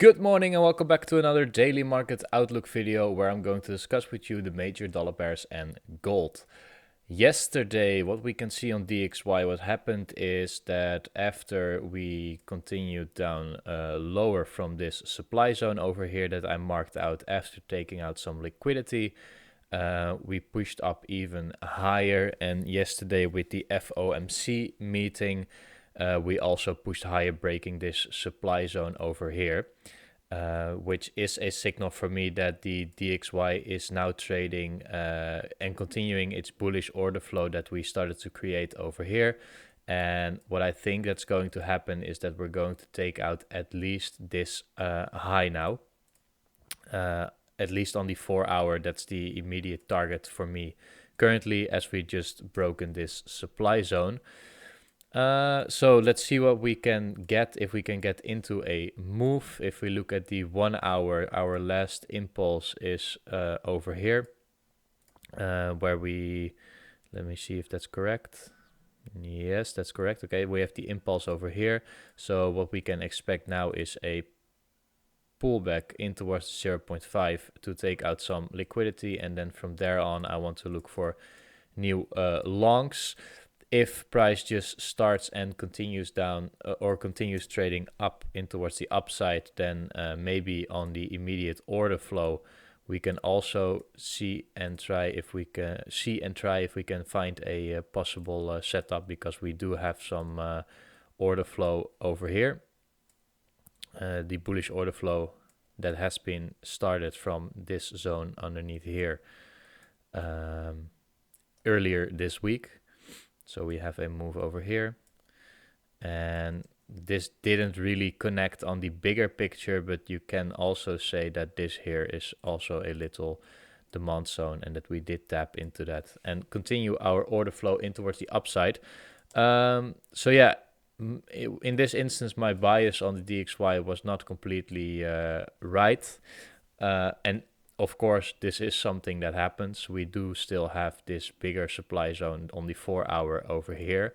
Good morning and welcome back to another daily market outlook video where I'm going to discuss with you the major dollar pairs and gold. Yesterday, what we can see on DXY, what happened is that after we continued down lower from this supply zone over here that I marked out after taking out some liquidity, we pushed up even higher, and yesterday with the FOMC meeting, we also pushed higher, breaking this supply zone over here, which is a signal for me that the DXY is now trading and continuing its bullish order flow that we started to create over here. And what I think that's going to happen is that we're going to take out at least this high now, at least on the 4 hour. That's the immediate target for me currently, as we just broken this supply zone. So let's see what we can get, if we can get into a move. If we look at the 1 hour, our last impulse is over here, where let me see if that's correct. Yes, that's correct. Okay, we have the impulse over here. So what we can expect now is a pullback in towards 0.5 to take out some liquidity, and then from there on I want to look for new longs. If price just starts and continues down or continues trading up in towards the upside, then maybe on the immediate order flow we can also see and try if we can find a possible setup, because we do have some order flow over here, the bullish order flow that has been started from this zone underneath here earlier this week. So we have a move over here, and this didn't really connect on the bigger picture, but you can also say that this here is also a little demand zone, and that we did tap into that and continue our order flow in towards the upside. So yeah, in this instance, my bias on the DXY was not completely right, and of course, this is something that happens. We do still have this bigger supply zone on the 4 hour over here.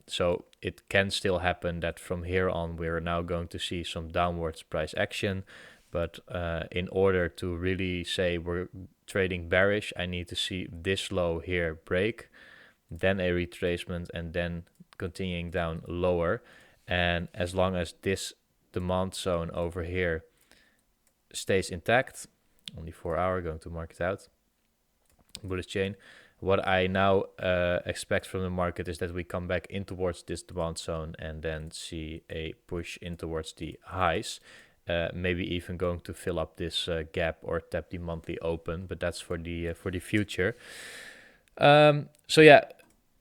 So it can still happen that from here on we're now going to see some downwards price action. But in order to really say we're trading bearish, I need to see this low here break, then a retracement, and then continuing down lower. And as long as this demand zone over here stays intact, on the 4 hour, going to mark it out, bullish chain, what I now expect from the market is that we come back in towards this demand zone and then see a push in towards the highs, maybe even going to fill up this gap or tap the monthly open, but that's for the future. So yeah,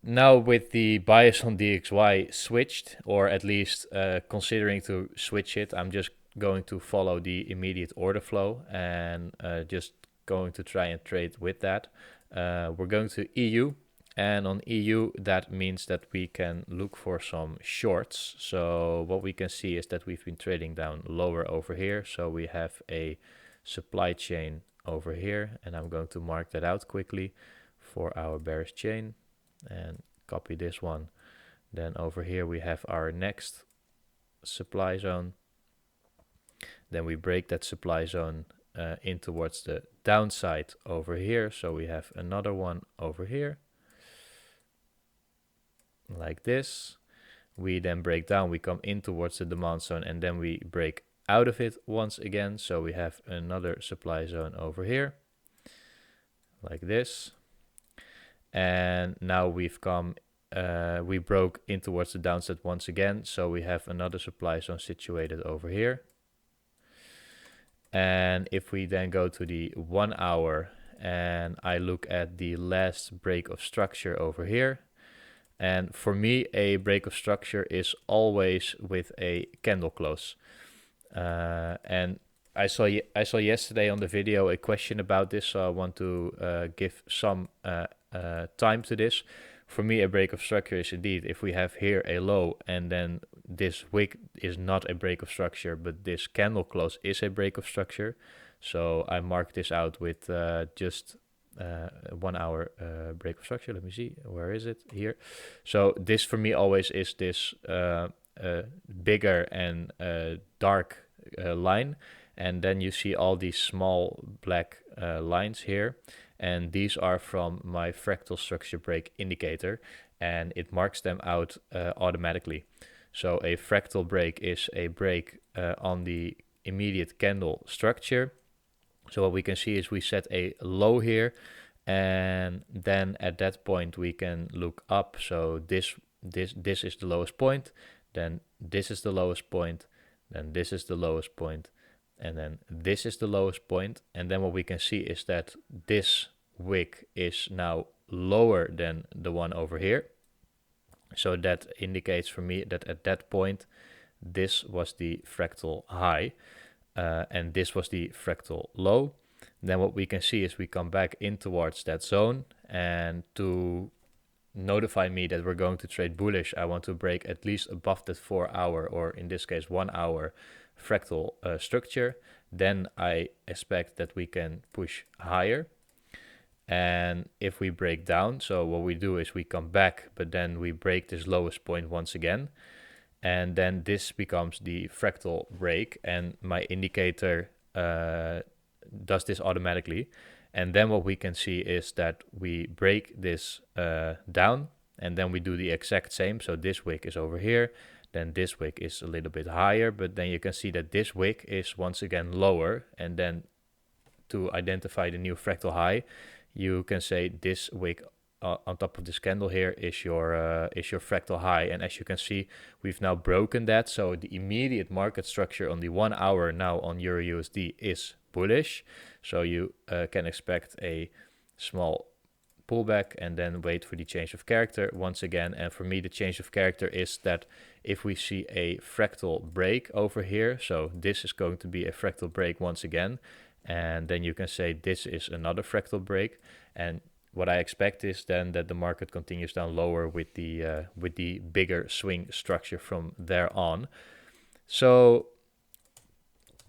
now with the bias on DXY switched, or at least considering to switch it, I'm just going to follow the immediate order flow and just going to try and trade with that. We're going to EU, and on EU that means that we can look for some shorts. So what we can see is that we've been trading down lower over here, so we have a supply chain over here, and I'm going to mark that out quickly for our bearish chain and copy this one. Then over here we have our next supply zone. Then we break that supply zone in towards the downside over here. So we have another one over here, like this. We then break down, we come in towards the demand zone, and then we break out of it once again. So we have another supply zone over here, like this. And now we've come, we broke in towards the downside once again. So we have another supply zone situated over here. And if we then go to the 1 hour and I look at the last break of structure over here, and for me a break of structure is always with a candle close. And I saw yesterday on the video a question about this, so I want to give some time to this. For me, a break of structure is indeed if we have here a low, and then this wick is not a break of structure, but this candle close is a break of structure. So I mark this out with just 1 hour break of structure. Let me see, where is it? Here. So this for me always is this bigger and dark line, and then you see all these small black lines here, and these are from my fractal structure break indicator, and it marks them out automatically. So a fractal break is a break on the immediate candle structure. So what we can see is we set a low here, and then at that point we can look up. So this is the lowest point, then this is the lowest point, then this is the lowest point, and then this is the lowest point. And then what we can see is that this wick is now lower than the one over here. So that indicates for me that at that point, this was the fractal high, and this was the fractal low. Then what we can see is we come back in towards that zone, and to notify me that we're going to trade bullish, I want to break at least above that 4 hour, or in this case 1 hour fractal structure. Then I expect that we can push higher. And if we break down, so what we do is we come back, but then we break this lowest point once again, and then this becomes the fractal break, and my indicator does this automatically. And then what we can see is that we break this down, and then we do the exact same. So this wick is over here, then this wick is a little bit higher, but then you can see that this wick is once again lower. And then to identify the new fractal high, you can say this wick on top of this candle here is your fractal high. And as you can see, we've now broken that. So the immediate market structure on the 1 hour now on Euro USD is bullish. So you can expect a small pullback and then wait for the change of character once again. And for me, the change of character is that if we see a fractal break over here, so this is going to be a fractal break once again, and then you can say this is another fractal break. And what I expect is then that the market continues down lower with the bigger swing structure from there on. So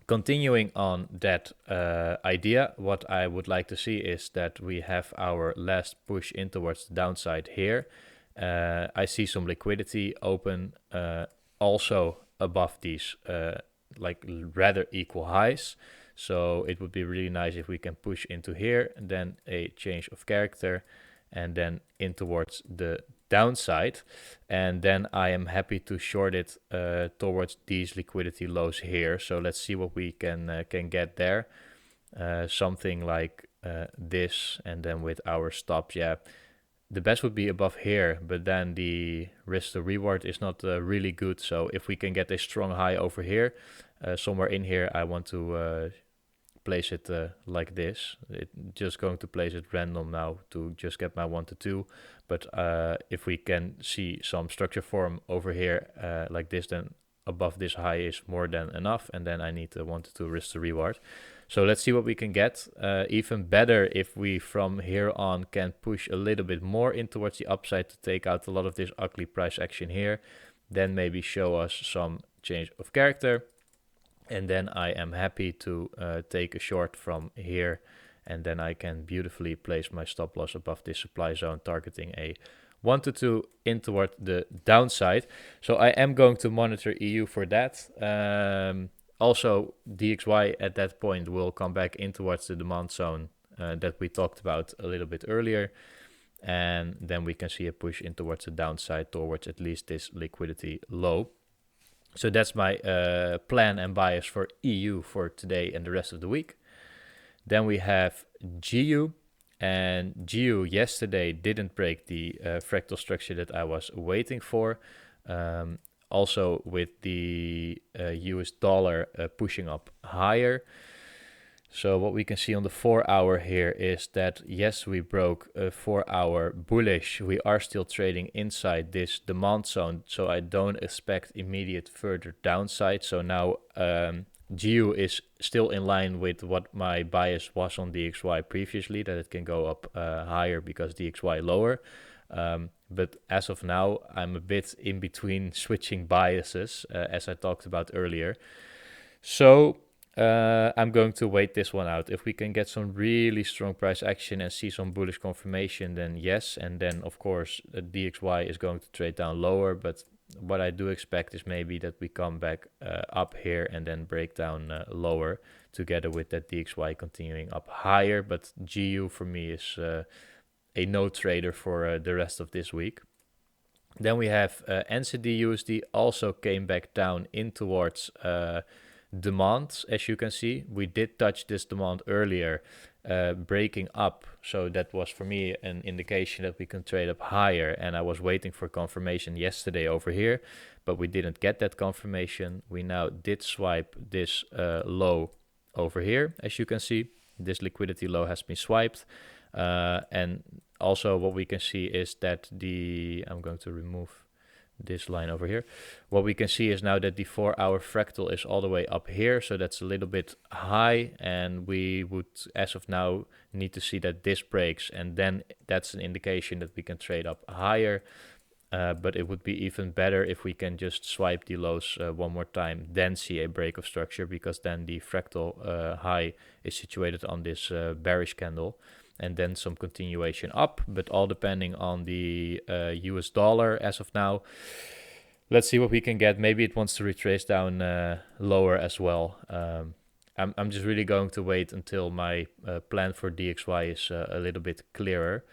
continuing on that idea, what I would like to see is that we have our last push in towards the downside here. I see some liquidity open also above these like rather equal highs. So it would be really nice if we can push into here, and then a change of character, and then in towards the downside. And then I am happy to short it towards these liquidity lows here. So let's see what we can get there. Something like this, and then with our stops, yeah. The best would be above here, but then the risk to reward is not really good. So if we can get a strong high over here, somewhere in here, I want to place it like this. Just going to place it random now to just get my 1 to 2. But if we can see some structure form over here like this, then above this high is more than enough. And then I need 1 to 2 risk to reward. So let's see what we can get. Even better if we from here on can push a little bit more in towards the upside to take out a lot of this ugly price action here. Then maybe show us some change of character. And then I am happy to take a short from here, and then I can beautifully place my stop loss above this supply zone, targeting a 1 to 2 in toward the downside. So I am going to monitor EU for that. Also, DXY at that point will come back in towards the demand zone that we talked about a little bit earlier. And then we can see a push in towards the downside towards at least this liquidity low. So that's my plan and bias for EU for today and the rest of the week. Then we have GU, and GU yesterday didn't break the fractal structure that I was waiting for. Also with the US dollar pushing up higher. So what we can see on the 4 hour here is that, yes, we broke a 4 hour bullish. We are still trading inside this demand zone, so I don't expect immediate further downside. So now GU is still in line with what my bias was on DXY previously, that it can go up higher because DXY lower. But as of now, I'm a bit in between switching biases, as I talked about earlier. So I'm going to wait this one out. If we can get some really strong price action and see some bullish confirmation, then yes. And then, of course, DXY is going to trade down lower. But what I do expect is maybe that we come back up here and then break down lower together with that DXY continuing up higher. But GU for me is a no trader for the rest of this week. Then we have NZD USD also came back down in towards demand. As you can see, we did touch this demand earlier, breaking up. So that was for me an indication that we can trade up higher, and I was waiting for confirmation yesterday over here, but we didn't get that confirmation. We now did swipe this low over here. As you can see, this liquidity low has been swiped, and also what we can see is that I'm going to remove this line over here. What we can see is now that the 4-hour fractal is all the way up here, so that's a little bit high, and we would, as of now, need to see that this breaks, and then that's an indication that we can trade up higher. But it would be even better if we can just swipe the lows one more time, then see a break of structure, because then the fractal high is situated on this bearish candle, and then some continuation up, but all depending on the US dollar as of now. Let's see what we can get. Maybe it wants to retrace down lower as well. I'm just really going to wait until my plan for DXY is a little bit clearer.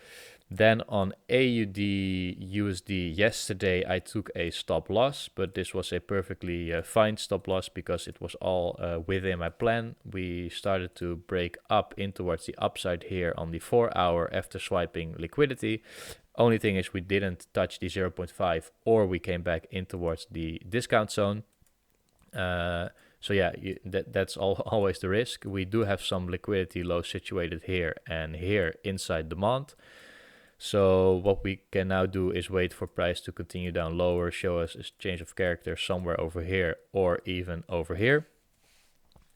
Then on AUD USD yesterday, I took a stop loss, but this was a perfectly fine stop loss because it was all within my plan. We started to break up in towards the upside here on the 4-hour after swiping liquidity. Only thing is we didn't touch the 0.5, or we came back in towards the discount zone. So yeah, that's always the risk. We do have some liquidity lows situated here and here inside demand. So what we can now do is wait for price to continue down lower, show us a change of character somewhere over here or even over here.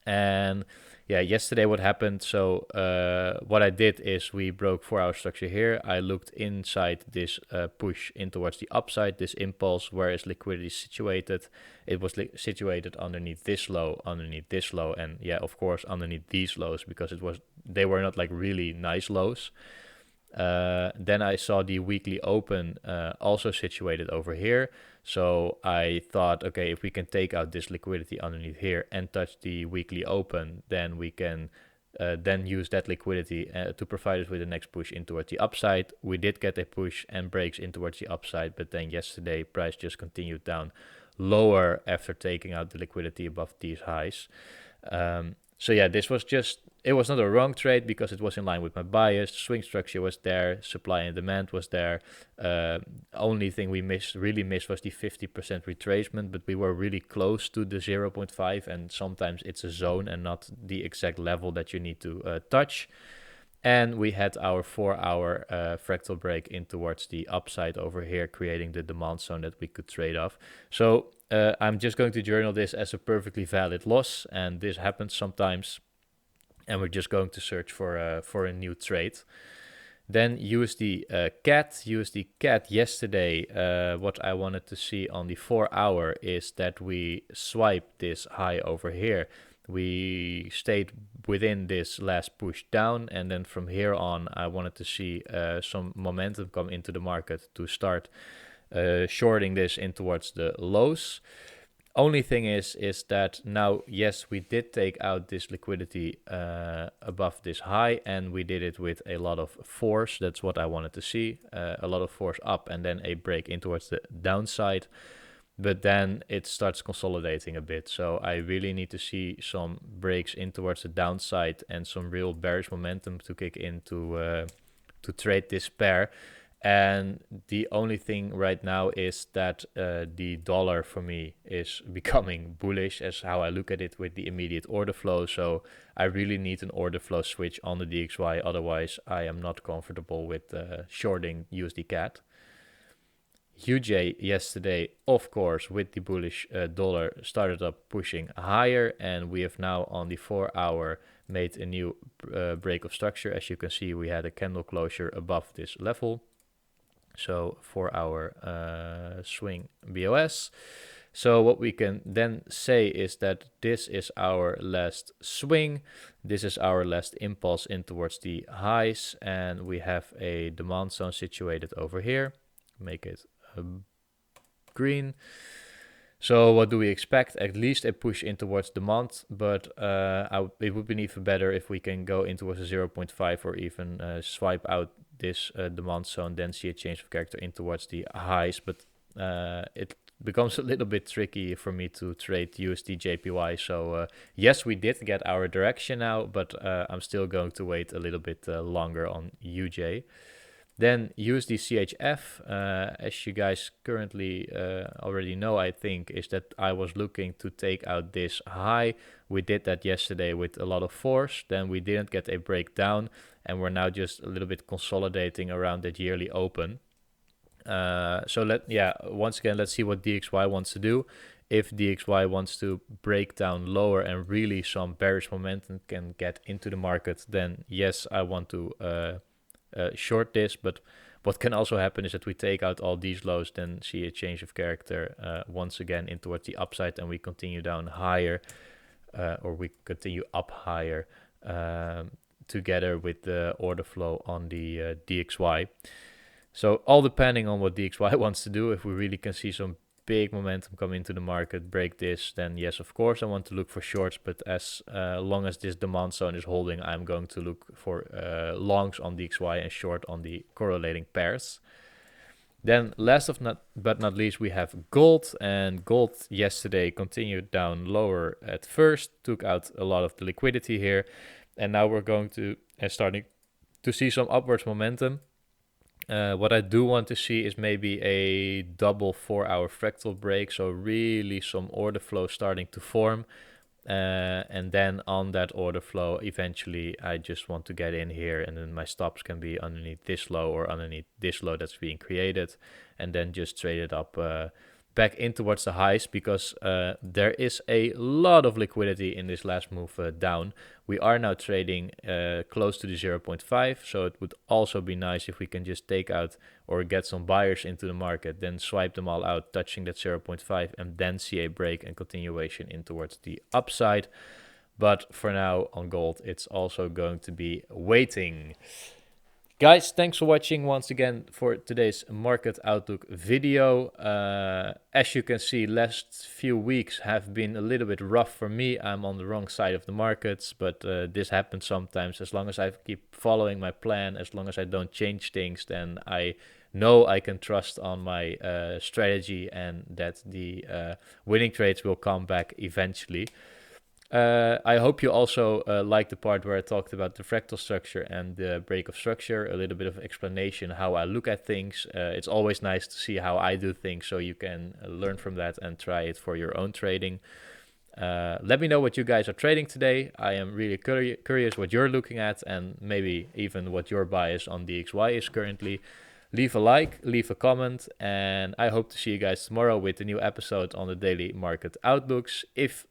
And yeah, yesterday what happened, so what I did is we broke 4-hour structure here. I looked inside this push in towards the upside, this impulse, where is liquidity situated? It was situated underneath this low, and yeah, of course, underneath these lows, because they were not like really nice lows. Then I saw the weekly open also situated over here. So I thought, okay, if we can take out this liquidity underneath here and touch the weekly open, then we can then use that liquidity to provide us with the next push in towards the upside. We did get a push and breaks in towards the upside, but then yesterday price just continued down lower after taking out the liquidity above these highs. So yeah, this was just, it was not a wrong trade because it was in line with my bias. Swing structure was there, supply and demand was there. Only thing we really missed was the 50% retracement, but we were really close to the 0.5, and sometimes it's a zone and not the exact level that you need to touch. And we had our 4-hour fractal break in towards the upside over here, creating the demand zone that we could trade off. So I'm just going to journal this as a perfectly valid loss, and this happens sometimes. And we're just going to search for a new trade. Then USD CAD yesterday, what I wanted to see on the 4-hour is that we swiped this high over here. We stayed within this last push down, and then from here on I wanted to see some momentum come into the market to start shorting this in towards the lows. Only thing is that now, yes, we did take out this liquidity above this high, and we did it with a lot of force. That's what I wanted to see, a lot of force up and then a break in towards the downside. But then it starts consolidating a bit. So I really need to see some breaks in towards the downside and some real bearish momentum to kick in to trade this pair. And the only thing right now is that the dollar for me is becoming bullish, as how I look at it with the immediate order flow. So I really need an order flow switch on the DXY. Otherwise, I am not comfortable with shorting USD CAD. UJ yesterday, of course, with the bullish dollar, started up pushing higher, and we have now on the 4-hour made a new break of structure. As you can see, we had a candle closure above this level. So 4-hour swing BOS. So what we can then say is that this is our last swing. This is our last impulse in towards the highs, and we have a demand zone situated over here. Make it green. So what do we expect? At least a push in towards demand, but it would be even better if we can go in towards a 0.5 or even swipe out this demand zone, then see a change of character in towards the highs. But it becomes a little bit tricky for me to trade USD JPY. So yes, we did get our direction now, but I'm still going to wait a little bit longer on UJ. Then USD CHF, as you guys currently already know, I think, is that I was looking to take out this high. We did that yesterday with a lot of force. Then we didn't get a breakdown, and we're now just a little bit consolidating around that yearly open. Once again, let's see what DXY wants to do. If DXY wants to break down lower and really some bearish momentum can get into the market, then yes, I want to short this. But what can also happen is that we take out all these lows, then see a change of character once again in towards the upside, and we continue down higher, or we continue up higher together with the order flow on the DXY. So all depending on what DXY wants to do. If we really can see some big momentum come into the market, break this, then yes, of course, I want to look for shorts. But as long as this demand zone is holding, I'm going to look for longs on DXY and short on the correlating pairs. Then last but not least, we have gold. And gold yesterday continued down lower at first, took out a lot of the liquidity here. And now we're going to starting to see some upwards momentum. What I do want to see is maybe a double 4-hour fractal break, so really some order flow starting to form, and then on that order flow eventually I just want to get in here, and then my stops can be underneath this low or underneath this low that's being created, and then just trade it up back in towards the highs, because there is a lot of liquidity in this last move down. We are now trading close to the 0.5, so it would also be nice if we can just take out or get some buyers into the market, then swipe them all out, touching that 0.5, and then see a break and continuation in towards the upside. But for now on gold, it's also going to be waiting. Guys, thanks for watching once again for today's market outlook video. As you can see, last few weeks have been a little bit rough for me. I'm on the wrong side of the markets, but this happens sometimes. As long as I keep following my plan, as long as I don't change things, then I know I can trust on my strategy and that the winning trades will come back eventually. I hope you also liked the part where I talked about the fractal structure and the break of structure, a little bit of explanation how I look at things. It's always nice to see how I do things, so you can learn from that and try it for your own trading. Let me know what you guys are trading today. I am really curious what you're looking at, and maybe even what your bias on DXY is currently. Leave a like, leave a comment, and I hope to see you guys tomorrow with a new episode on the daily market outlooks. If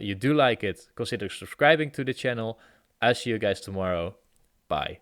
you do like it, consider subscribing to the channel. I'll see you guys tomorrow. Bye.